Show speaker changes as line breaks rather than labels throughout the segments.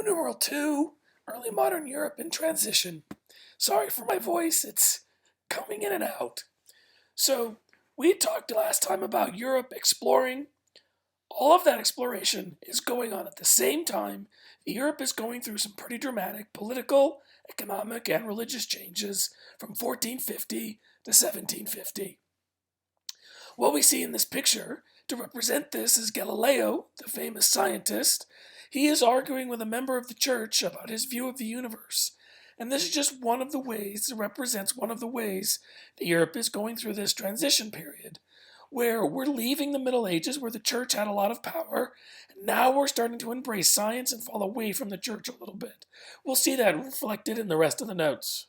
Roman numeral 2, early modern Europe in transition. Sorry for my voice, it's coming in and out. So, we talked last time about Europe exploring. All of that exploration is going on at the same time. Europe is going through some pretty dramatic political, economic, and religious changes from 1450 to 1750. What we see in this picture to represent this is Galileo, the famous scientist. He is arguing with a member of the church about his view of the universe. And this is just one of the ways, it represents one of the ways that Europe is going through this transition period, where we're leaving the Middle Ages, where the church had a lot of power, and now we're starting to embrace science and fall away from the church a little bit. We'll see that reflected in the rest of the notes.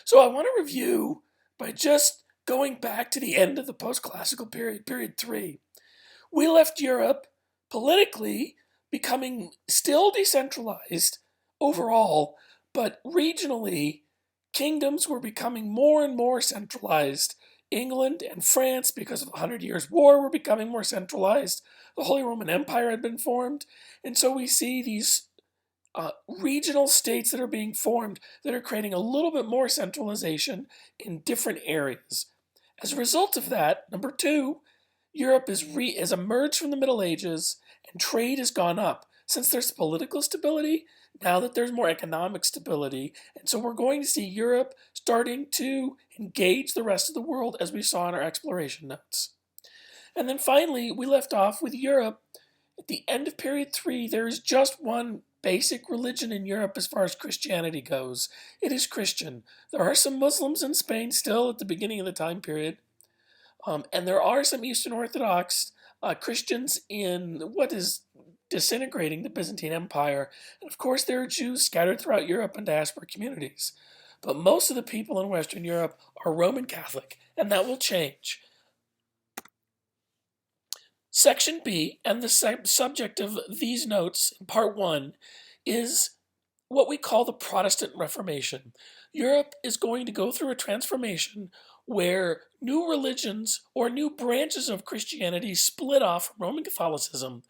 So I want to review by just going back to the end of the post-classical period, period 3. We left Europe politically becoming still decentralized overall, but regionally, kingdoms were becoming more and more centralized. England and France, because of the 100 Years' War, were becoming more centralized. The Holy Roman Empire had been formed. And so we see these regional states that are being formed that are creating a little bit more centralization in different areas. As a result of that, number 2, Europe has emerged from the Middle Ages and trade has gone up. Since there's political stability, now that there's more economic stability, and so we're going to see Europe starting to engage the rest of the world as we saw in our exploration notes. And then finally, we left off with Europe. At the end of period 3, there is just one basic religion in Europe as far as Christianity goes. It is Christian. There are some Muslims in Spain still at the beginning of the time period. And there are some Eastern Orthodox Christians in what is disintegrating the Byzantine Empire. And of course, there are Jews scattered throughout Europe and diaspora communities. But most of the people in Western Europe are Roman Catholic, and that will change. Section B, and the subject of these notes in part 1, is what we call the Protestant Reformation. Europe is going to go through a transformation where new religions or new branches of Christianity split off from Roman Catholicism.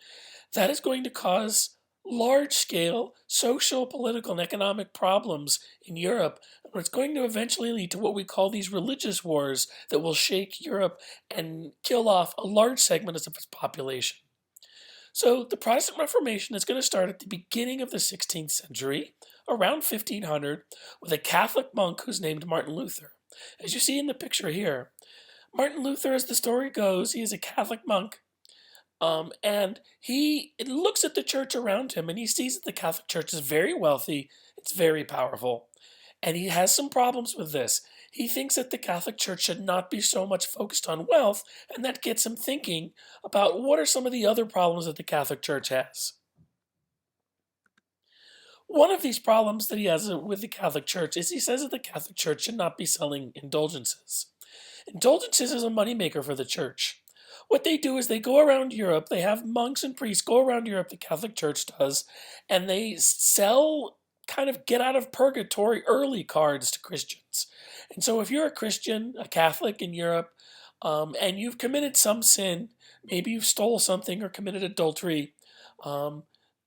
That is going to cause large-scale social, political, and economic problems in Europe. And it's going to eventually lead to what we call these religious wars that will shake Europe and kill off a large segment of its population. So the Protestant Reformation is going to start at the beginning of the 16th century, around 1500, with a Catholic monk who's named Martin Luther. As you see in the picture here, Martin Luther, as the story goes, he is a Catholic monk. And he looks at the church around him and he sees that the Catholic Church is very wealthy, it's very powerful. And he has some problems with this. He thinks that the Catholic Church should not be so much focused on wealth, and that gets him thinking about what are some of the other problems that the Catholic Church has. One of these problems that he has with the Catholic Church is he says that the Catholic Church should not be selling indulgences. Indulgences is a moneymaker for the church. What they do is they go around Europe, they have monks and priests go around Europe, the Catholic Church does, and they sell kind of get out of purgatory early cards to Christians. And so if you're a Christian, a Catholic in Europe, and you've committed some sin, maybe you've stole something or committed adultery,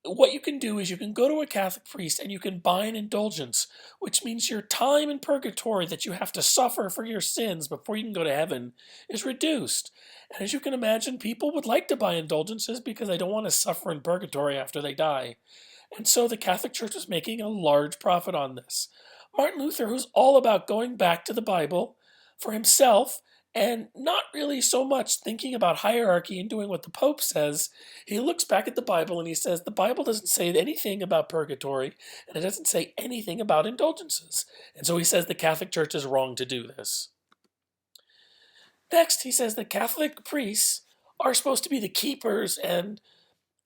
what you can do is you can go to a Catholic priest and you can buy an indulgence, which means your time in purgatory that you have to suffer for your sins before you can go to heaven is reduced. And as you can imagine, people would like to buy indulgences because they don't want to suffer in purgatory after they die. And so the Catholic Church was making a large profit on this. Martin Luther, who's all about going back to the Bible for himself, and not really so much thinking about hierarchy and doing what the Pope says, he looks back at the Bible and he says the Bible doesn't say anything about purgatory and it doesn't say anything about indulgences. And so he says the Catholic Church is wrong to do this. Next, he says the Catholic priests are supposed to be the keepers and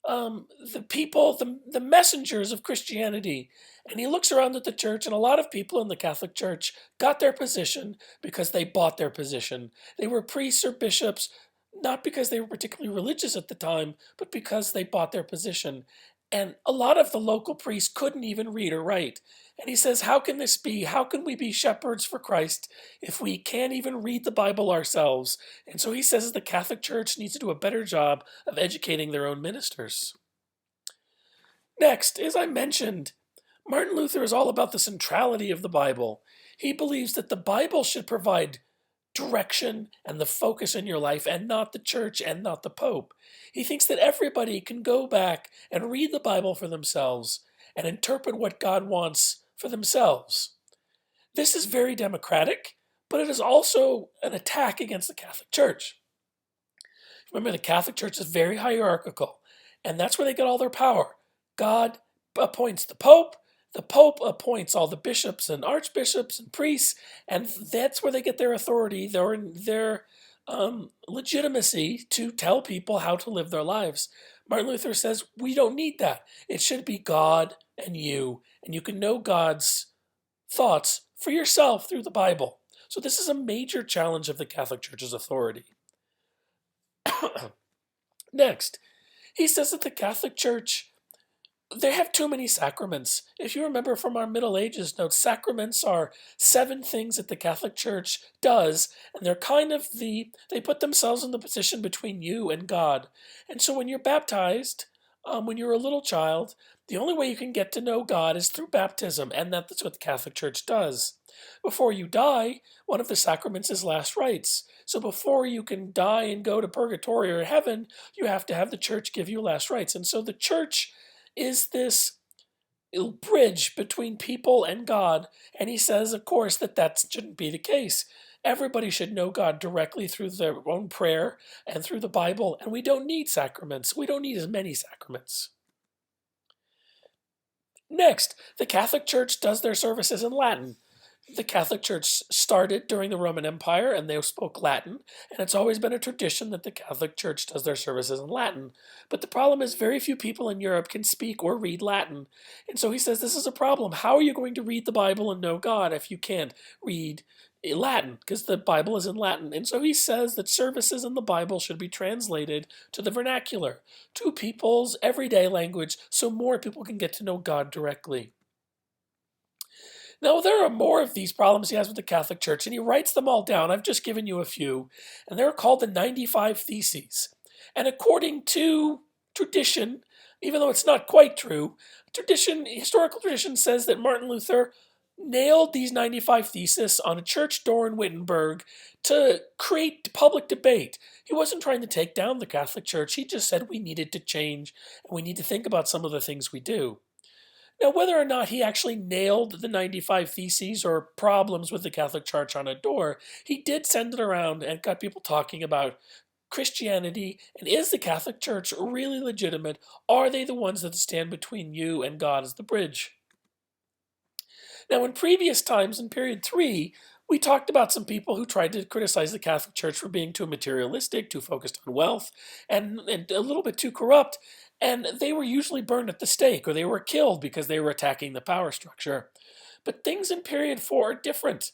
the people, the messengers of Christianity. And he looks around at the church, and a lot of people in the Catholic Church got their position because they bought their position. They were priests or bishops, not because they were particularly religious at the time, but because they bought their position. And a lot of the local priests couldn't even read or write. And he says, how can this be? How can we be shepherds for Christ if we can't even read the Bible ourselves? And so he says the Catholic Church needs to do a better job of educating their own ministers. Next, as I mentioned, Martin Luther is all about the centrality of the Bible. He believes that the Bible should provide direction and the focus in your life, and not the church and not the Pope. He thinks that everybody can go back and read the Bible for themselves and interpret what God wants for themselves. This is very democratic, but it is also an attack against the Catholic Church. Remember, the Catholic Church is very hierarchical, and that's where they get all their power. God appoints the Pope appoints all the bishops and archbishops and priests, and that's where they get their authority, their legitimacy to tell people how to live their lives. Martin Luther says we don't need that. It should be God and you can know God's thoughts for yourself through the Bible. So this is a major challenge of the Catholic Church's authority. Next, he says that the Catholic Church, they have too many sacraments. If you remember from our Middle Ages notes, sacraments are 7 things that the Catholic Church does, and they're kind of they put themselves in the position between you and God. And so when you're baptized, when you're a little child, the only way you can get to know God is through baptism, and that's what the Catholic Church does. Before you die, one of the sacraments is last rites. So before you can die and go to purgatory or heaven, you have to have the church give you last rites. And so the church is this bridge between people and God. And he says, of course, that shouldn't be the case. Everybody should know God directly through their own prayer and through the Bible. And we don't need sacraments. We don't need as many sacraments. Next, the Catholic Church does their services in Latin. The Catholic Church started during the Roman Empire, and they spoke Latin, and it's always been a tradition that the Catholic Church does their services in Latin. But the problem is very few people in Europe can speak or read Latin. And so he says this is a problem. How are you going to read the Bible and know God if you can't read Latin? Because the Bible is in Latin. And so he says that services in the Bible should be translated to the vernacular, to people's everyday language, so more people can get to know God directly. Now, there are more of these problems he has with the Catholic Church, and he writes them all down. I've just given you a few, and they're called the 95 Theses. And according to tradition, even though it's not quite true, historical tradition says that Martin Luther nailed these 95 Theses on a church door in Wittenberg to create public debate. He wasn't trying to take down the Catholic Church. He just said we needed to change, and we need to think about some of the things we do. Now, whether or not he actually nailed the 95 Theses or problems with the Catholic Church on a door, he did send it around and got people talking about Christianity, and is the Catholic Church really legitimate? Are they the ones that stand between you and God as the bridge? Now, in previous times, in period 3, we talked about some people who tried to criticize the Catholic Church for being too materialistic, too focused on wealth, and a little bit too corrupt. And they were usually burned at the stake, or they were killed because they were attacking the power structure. But things in period 4 are different.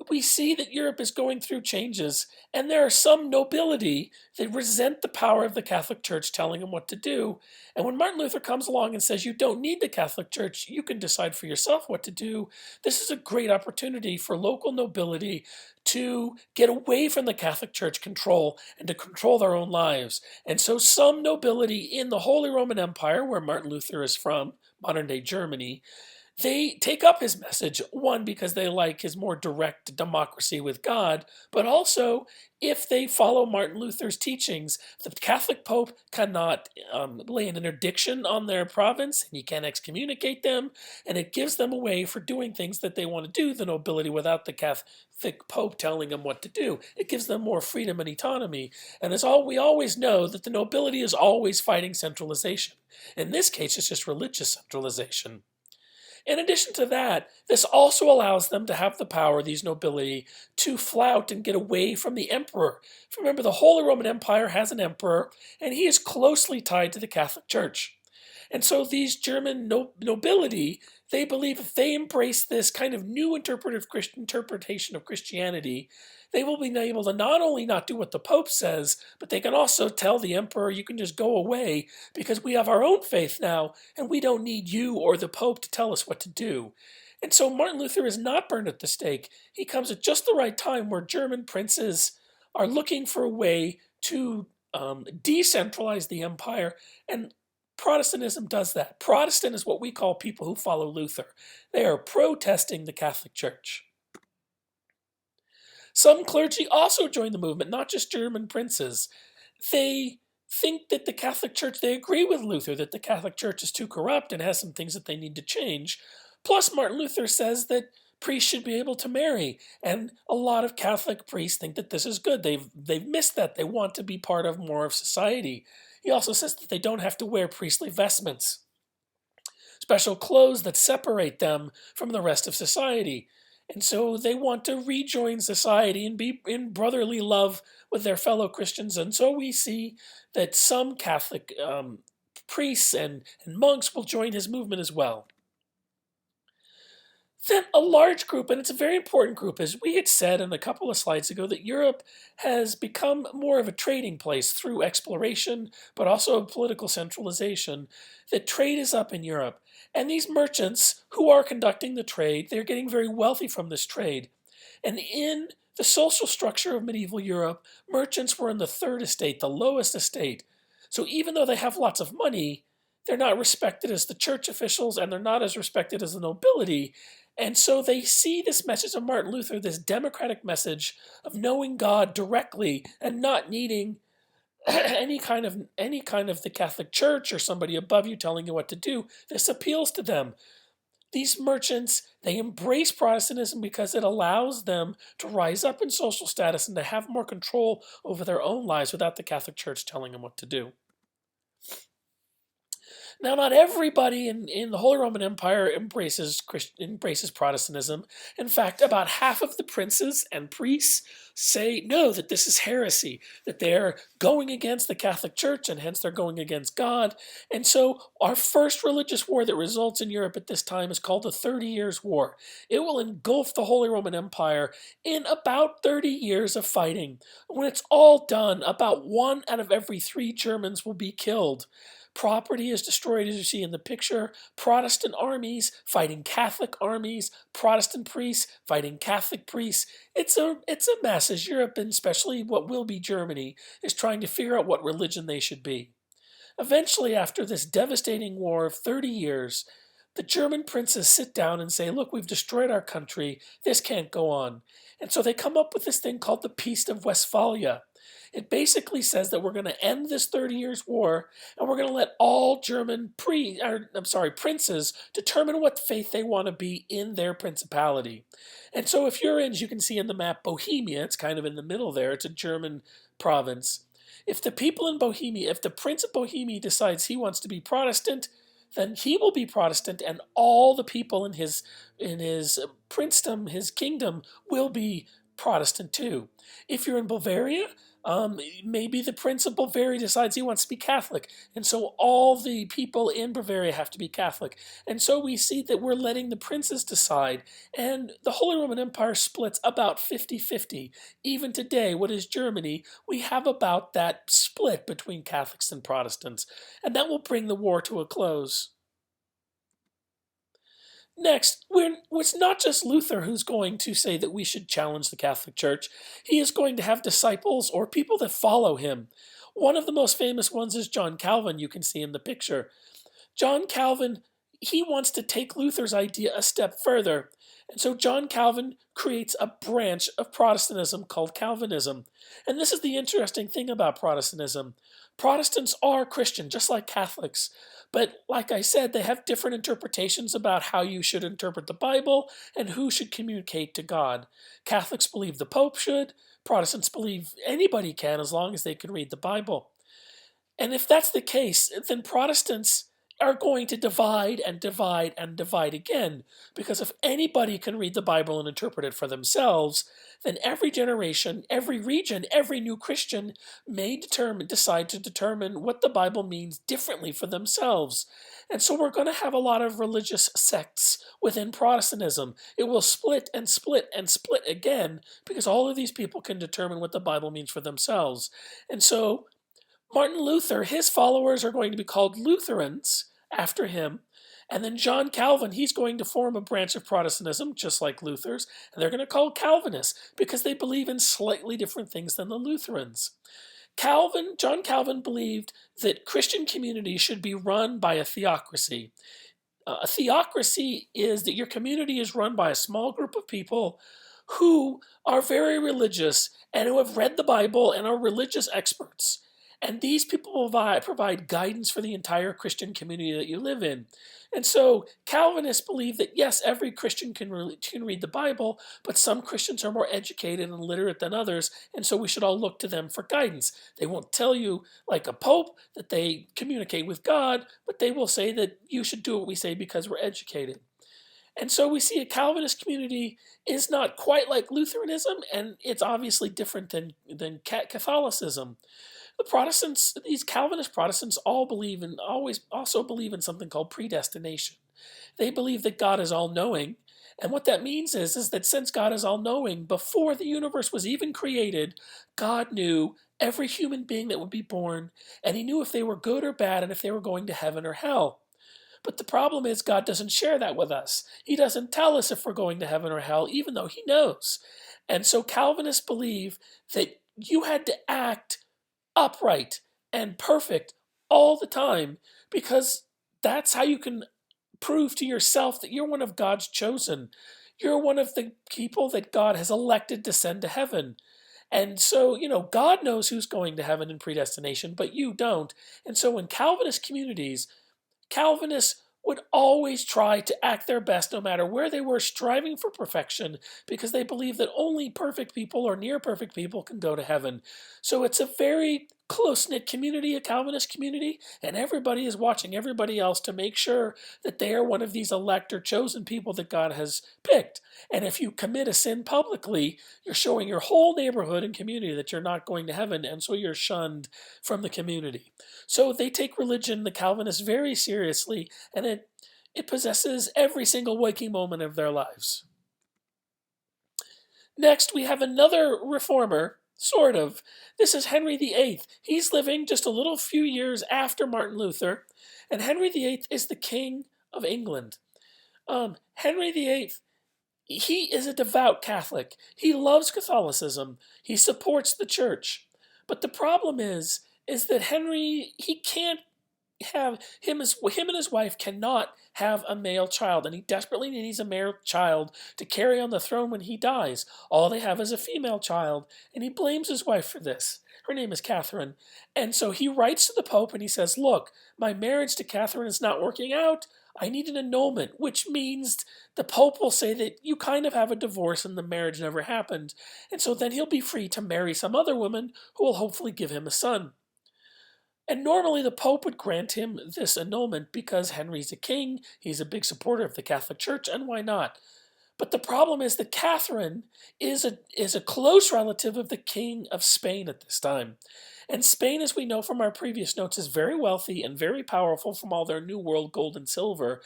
We see that Europe is going through changes, and there are some nobility that resent the power of the Catholic Church telling them what to do. And when Martin Luther comes along and says, you don't need the Catholic Church, you can decide for yourself what to do, this is a great opportunity for local nobility to get away from the Catholic Church control and to control their own lives. And so some nobility in the Holy Roman Empire, where Martin Luther is from, modern-day Germany, they take up his message, one, because they like his more direct democracy with God, but also if they follow Martin Luther's teachings, the Catholic Pope cannot lay an interdiction on their province, and he can't excommunicate them, and it gives them a way for doing things that they want to do, the nobility, without the Catholic Pope telling them what to do. It gives them more freedom and autonomy, and we always know that the nobility is always fighting centralization. In this case, it's just religious centralization. In addition to that, this also allows them to have the power, these nobility, to flout and get away from the emperor. Remember, the Holy Roman Empire has an emperor, and he is closely tied to the Catholic Church. And so these German nobility, they believe if they embrace this kind of new interpretation of Christianity, they will be able to not only not do what the Pope says, but they can also tell the emperor, you can just go away because we have our own faith now, and we don't need you or the Pope to tell us what to do. And so Martin Luther is not burned at the stake. He comes at just the right time where German princes are looking for a way to decentralize the empire. And Protestantism does that. Protestant is what we call people who follow Luther. They are protesting the Catholic Church. Some clergy also join the movement, not just German princes. They think that the Catholic Church, they agree with Luther that the Catholic Church is too corrupt and has some things that they need to change. Plus, Martin Luther says that priests should be able to marry, and a lot of Catholic priests think that this is good. They've missed that. They want to be part of more of society. He also says that they don't have to wear priestly vestments, special clothes that separate them from the rest of society. And so they want to rejoin society and be in brotherly love with their fellow Christians. And so we see that some Catholic priests and monks will join his movement as well. Then a large group, and it's a very important group, as we had said in a couple of slides ago, that Europe has become more of a trading place through exploration, but also political centralization, that trade is up in Europe. And these merchants who are conducting the trade, they're getting very wealthy from this trade. And in the social structure of medieval Europe, merchants were in the third estate, the lowest estate. So even though they have lots of money, they're not respected as the church officials, and they're not as respected as the nobility. And so they see this message of Martin Luther, this democratic message of knowing God directly and not needing any kind of the Catholic Church or somebody above you telling you what to do. This appeals to them. These merchants, they embrace Protestantism because it allows them to rise up in social status and to have more control over their own lives without the Catholic Church telling them what to do. Now, not everybody in the Holy Roman Empire embraces Protestantism. In fact, about half of the princes and priests say no, that this is heresy, that they're going against the Catholic Church and hence they're going against God. And so our first religious war that results in Europe at this time is called the 30 Years' War. It will engulf the Holy Roman Empire in about 30 years of fighting. When it's all done, about 1 out of every 3 Germans will be killed. Property is destroyed, as you see in the picture. Protestant armies fighting Catholic armies. Protestant priests fighting Catholic priests. It's a mess, as Europe, and especially what will be Germany, is trying to figure out what religion they should be. Eventually, after this devastating war of 30 years, the German princes sit down and say, look, we've destroyed our country. This can't go on. And so they come up with this thing called the Peace of Westphalia. It basically says that we're going to end this 30 Years' War, and we're going to let all German princes determine what faith they want to be in their principality. And so if you're in, as you can see in the map, Bohemia, it's kind of in the middle there, it's a German province. If the people in Bohemia, if the Prince of Bohemia decides he wants to be Protestant, then he will be Protestant, and all the people in his princedom, his kingdom, will be Protestant too. If you're in Bavaria, maybe the Prince of Bavaria decides he wants to be Catholic, and so all the people in Bavaria have to be Catholic. And so we see that we're letting the princes decide, and the Holy Roman Empire splits about 50-50. Even today, what is Germany, we have about that split between Catholics and Protestants, and that will bring the war to a close. Next, it's not just Luther who's going to say that we should challenge the Catholic Church. He is going to have disciples or people that follow him. One of the most famous ones is John Calvin, you can see in the picture. John Calvin, he wants to take Luther's idea a step further. And so John Calvin creates a branch of Protestantism called Calvinism. And this is the interesting thing about Protestantism. Protestants are Christian, just like Catholics. But like I said, they have different interpretations about how you should interpret the Bible and who should communicate to God. Catholics believe the Pope should. Protestants believe anybody can, as long as they can read the Bible. And if that's the case, then Protestants are going to divide and divide and divide again. Because if anybody can read the Bible and interpret it for themselves, then every generation, every region, every new Christian may decide to determine what the Bible means differently for themselves. And so we're going to have a lot of religious sects within Protestantism. It will split and split and split again because all of these people can determine what the Bible means for themselves. And so Martin Luther, his followers are going to be called Lutherans after him. And then John Calvin, he's going to form a branch of Protestantism, just like Luther's, and they're going to call Calvinists because they believe in slightly different things than the Lutherans. John Calvin believed that Christian communities should be run by a theocracy. A theocracy is that your community is run by a small group of people who are very religious and who have read the Bible and are religious experts. And these people provide guidance for the entire Christian community that you live in. And so Calvinists believe that yes, every Christian can read the Bible, but some Christians are more educated and literate than others, and so we should all look to them for guidance. They won't tell you, like a pope, that they communicate with God, but they will say that you should do what we say because we're educated. And so we see a Calvinist community is not quite like Lutheranism, and it's obviously different than Catholicism. The Protestants, these Calvinist Protestants, always also believe in something called predestination. They believe that God is all-knowing, and what that means is that since God is all-knowing, before the universe was even created, God knew every human being that would be born, and he knew if they were good or bad and if they were going to heaven or hell. But the problem is God doesn't share that with us. He doesn't tell us if we're going to heaven or hell, even though he knows. And so Calvinists believe that you had to act upright and perfect all the time, because that's how you can prove to yourself that you're one of God's chosen. You're one of the people that God has elected to send to heaven. And so, God knows who's going to heaven in predestination, but you don't. And so in Calvinist communities, Calvinists would always try to act their best no matter where they were, striving for perfection, because they believe that only perfect people or near perfect people can go to heaven. So it's a very close-knit community, a Calvinist community, and everybody is watching everybody else to make sure that they are one of these elect or chosen people that God has picked. And if you commit a sin publicly, you're showing your whole neighborhood and community that you're not going to heaven, and so you're shunned from the community. So they take religion, the Calvinists, very seriously, and it possesses every single waking moment of their lives. Next, we have another reformer, sort of. This is Henry VIII. He's living just a little few years after Martin Luther, and Henry VIII is the King of England. Henry VIII, he is a devout Catholic. He loves Catholicism. He supports the church. But the problem is that Henry, he can't have him and his wife cannot have a male child, and he desperately needs a male child to carry on the throne when he dies. All they have is a female child, and he blames his wife for this. Her name is Catherine. And so he writes to the Pope and he says, look, my marriage to Catherine is not working out. I need an annulment, which means the Pope will say that you kind of have a divorce and the marriage never happened. And so then he'll be free to marry some other woman who will hopefully give him a son. And normally the Pope would grant him this annulment because Henry's a king, he's a big supporter of the Catholic Church, and why not? But the problem is that Catherine is a close relative of the King of Spain at this time. And Spain, as we know from our previous notes, is very wealthy and very powerful from all their New World gold and silver.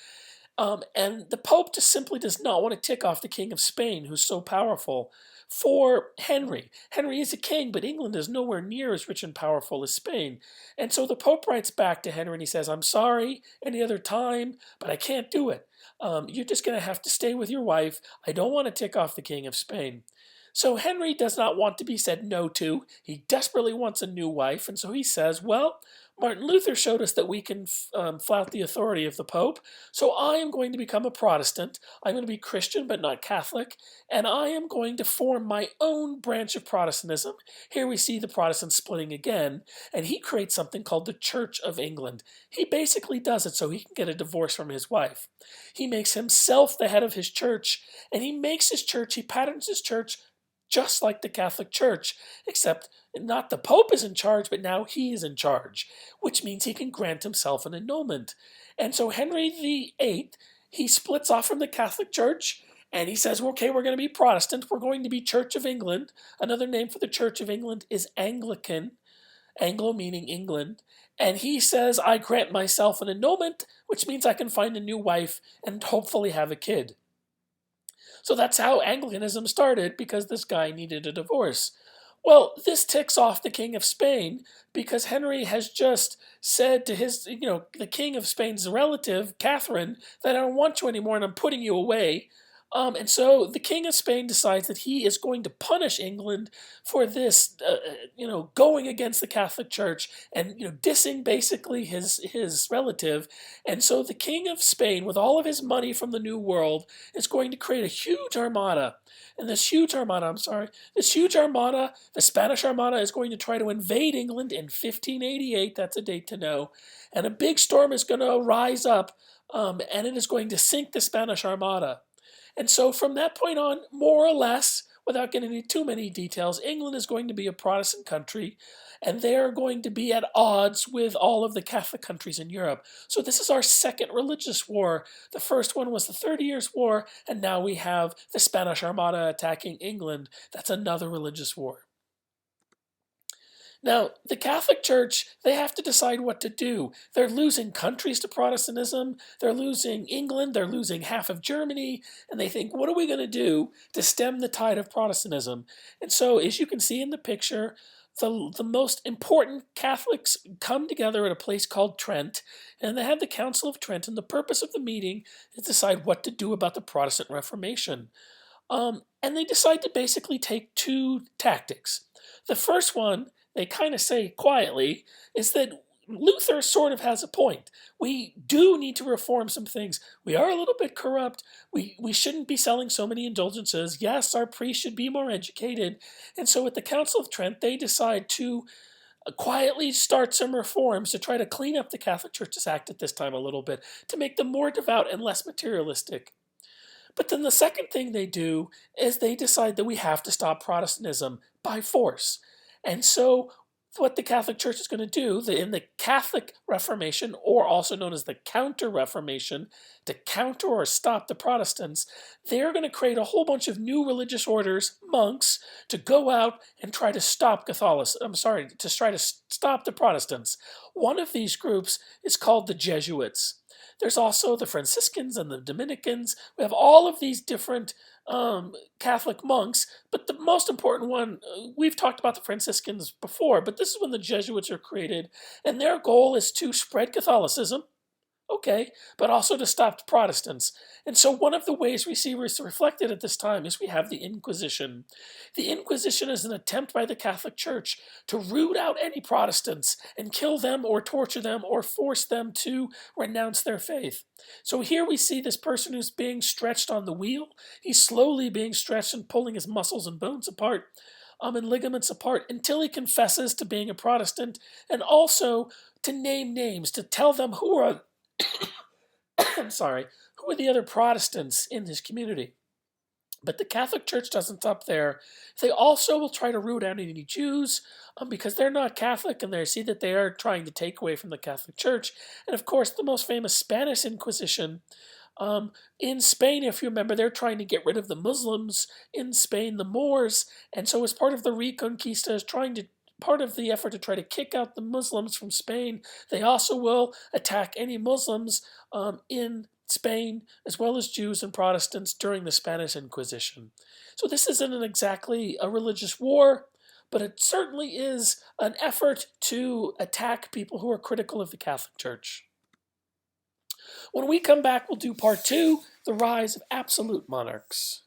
And the Pope just simply does not want to tick off the King of Spain, who's so powerful, for Henry. Henry is a king, but England is nowhere near as rich and powerful as Spain. And so the Pope writes back to Henry and he says, I'm sorry, any other time, but I can't do it. You're just going to have to stay with your wife. I don't want to tick off the King of Spain. So Henry does not want to be said no to. He desperately wants a new wife, and so he says, well, Martin Luther showed us that we can flout the authority of the Pope, so I am going to become a Protestant. I'm going to be Christian but not Catholic, and I am going to form my own branch of Protestantism. Here we see the Protestants splitting again, and he creates something called the Church of England. He basically does it so he can get a divorce from his wife. He makes himself the head of his church, and he patterns his church just like the Catholic Church, except not the Pope is in charge, but now he is in charge, which means he can grant himself an annulment. And so Henry VIII, he splits off from the Catholic Church, and he says, okay, we're going to be Protestant, we're going to be Church of England. Another name for the Church of England is Anglican, Anglo meaning England. And he says, I grant myself an annulment, which means I can find a new wife and hopefully have a kid. So that's how Anglicanism started, because this guy needed a divorce. Well, this ticks off the King of Spain, because Henry has just said to the King of Spain's relative, Catherine, that I don't want you anymore and I'm putting you away. And so the King of Spain decides that he is going to punish England for this, going against the Catholic Church and dissing basically his relative. And so the King of Spain, with all of his money from the New World, is going to create a huge armada. And this huge armada, the Spanish Armada, is going to try to invade England in 1588. That's a date to know. And a big storm is going to rise up, and it is going to sink the Spanish Armada. And so from that point on, more or less, without getting into too many details, England is going to be a Protestant country, and they are going to be at odds with all of the Catholic countries in Europe. So this is our second religious war. The first one was the 30 Years' War, and now we have the Spanish Armada attacking England. That's another religious war. Now, the Catholic Church, they have to decide what to do. They're losing countries to Protestantism, they're losing England, they're losing half of Germany, and they think, what are we going to do to stem the tide of Protestantism? And so, as you can see in the picture, the most important Catholics come together at a place called Trent, and they have the Council of Trent, and the purpose of the meeting is to decide what to do about the Protestant Reformation. And they decide to basically take two tactics. The first one, they kind of say quietly, is that Luther sort of has a point. We do need to reform some things. We are a little bit corrupt. We shouldn't be selling so many indulgences. Yes, our priests should be more educated. And so at the Council of Trent, they decide to quietly start some reforms to try to clean up the Catholic Church's act at this time a little bit, to make them more devout and less materialistic. But then the second thing they do is they decide that we have to stop Protestantism by force. And so what the Catholic Church is going to do in the Catholic Reformation, or also known as the Counter-Reformation, to counter or stop the Protestants, they're going to create a whole bunch of new religious orders, monks, to go out and try to stop try to stop the Protestants. One of these groups is called the Jesuits. There's also the Franciscans and the Dominicans. We have all of these different Catholic monks, but the most important one, we've talked about the Franciscans before, but this is when the Jesuits are created, and their goal is to spread Catholicism, okay, but also to stop Protestants. And so one of the ways we see this reflected at this time is we have the Inquisition. The Inquisition is an attempt by the Catholic Church to root out any Protestants and kill them or torture them or force them to renounce their faith. So here we see this person who's being stretched on the wheel. He's slowly being stretched and pulling his muscles and bones apart, and ligaments apart, until he confesses to being a Protestant, and also to name names, to tell them who are who are the other Protestants in his community. But the Catholic Church doesn't stop there. They also will try to root out any Jews because they're not Catholic, and they see that they are trying to take away from the Catholic Church. And of course, the most famous Spanish Inquisition. In Spain, if you remember, they're trying to get rid of the Muslims. In Spain, the Moors. And so as part of the Reconquista, part of the effort to try to kick out the Muslims from Spain, they also will attack any Muslims in Spain, as well as Jews and Protestants during the Spanish Inquisition. So this isn't exactly a religious war, but it certainly is an effort to attack people who are critical of the Catholic Church. When we come back, we'll do part 2, the rise of absolute monarchs.